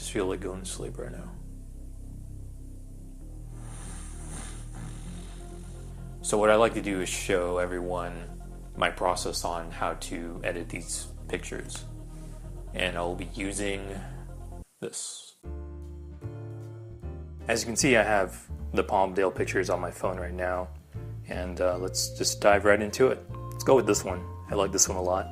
just feel like going to sleep right now. So what I like to do is show everyone my process on how to edit these pictures. And I'll be using this. As you can see, I have the Palmdale pictures on my phone right now. And let's just dive right into it. Let's go with this one. I like this one a lot.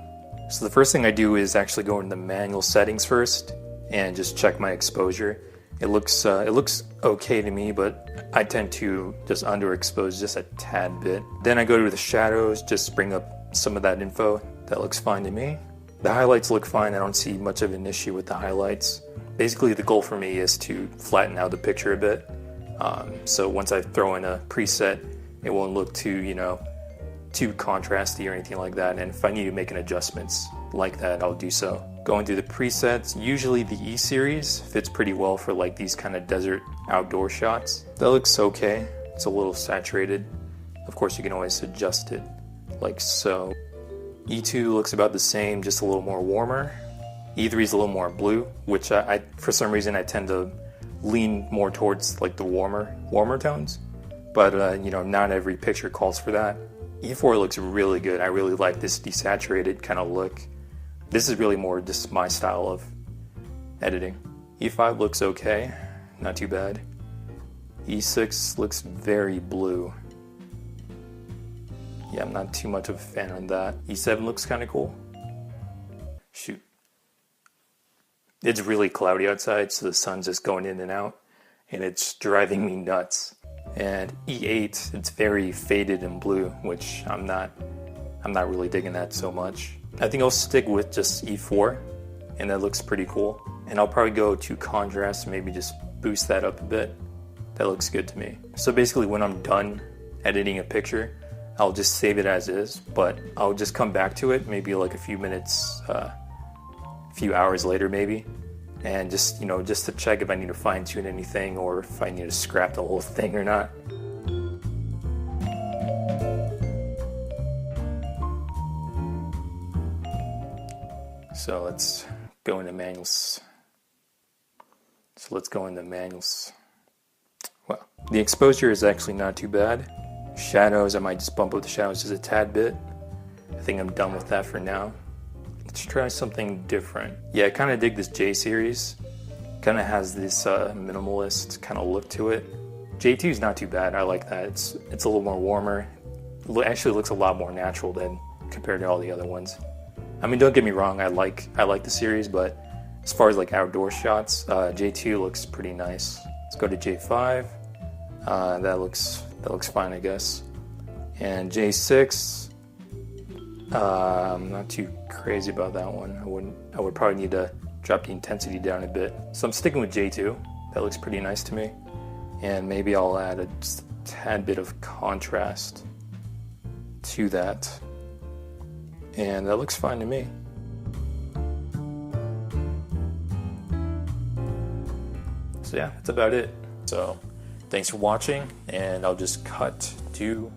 So the first thing I do is actually go into the manual settings first and just check my exposure. It looks okay to me, but I tend to just underexpose just a tad bit. Then I go to the shadows, just bring up some of that info. That looks fine to me. The highlights look fine. I don't see much of an issue with the highlights. Basically, the goal for me is to flatten out the picture a bit. So once I throw in a preset, it won't look too, too contrasty or anything like that. And if I need to make an adjustments like that, I'll do so. Going through the presets, usually the E series fits pretty well for like these kind of desert outdoor shots. That looks okay. It's a little saturated. Of course, you can always adjust it like so. E2 looks about the same, just a little more warmer. E3 is a little more blue, which I for some reason I tend to lean more towards like the warmer tones. But not every picture calls for that. E4 looks really good. I really like this desaturated kind of look. This is really more just my style of editing. E5 looks okay, not too bad. E6 looks very blue. Yeah, I'm not too much of a fan on that. E7 looks kind of cool. Shoot. It's really cloudy outside, so the sun's just going in and out, and it's driving me nuts. And E8, it's very faded and blue, which I'm not really digging that so much. I think I'll stick with just E4, and that looks pretty cool. And I'll probably go to contrast, maybe just boost that up a bit. That looks good to me. So basically when I'm done editing a picture, I'll just save it as is, but I'll just come back to it maybe like a few minutes, a few hours later maybe, and just to check if I need to fine tune anything or if I need to scrap the whole thing or not. So let's go into manuals. Well, the exposure is actually not too bad. Shadows, I might just bump up the shadows just a tad bit. I think I'm done with that for now. Let's try something different. Yeah, I kind of dig this J series. Kind of has this minimalist kind of look to it. J2 is not too bad. I like that. It's a little more warmer. It actually looks a lot more natural than compared to all the other ones. I mean, don't get me wrong. I like the series, but as far as like outdoor shots, J2 looks pretty nice. Let's go to J5. That looks fine, I guess. And J6, I'm not too crazy about that one. I would probably need to drop the intensity down a bit. So I'm sticking with J2. That looks pretty nice to me. And maybe I'll add just a tad bit of contrast to that. And that looks fine to me. So yeah, that's about it. So thanks for watching, and I'll just cut to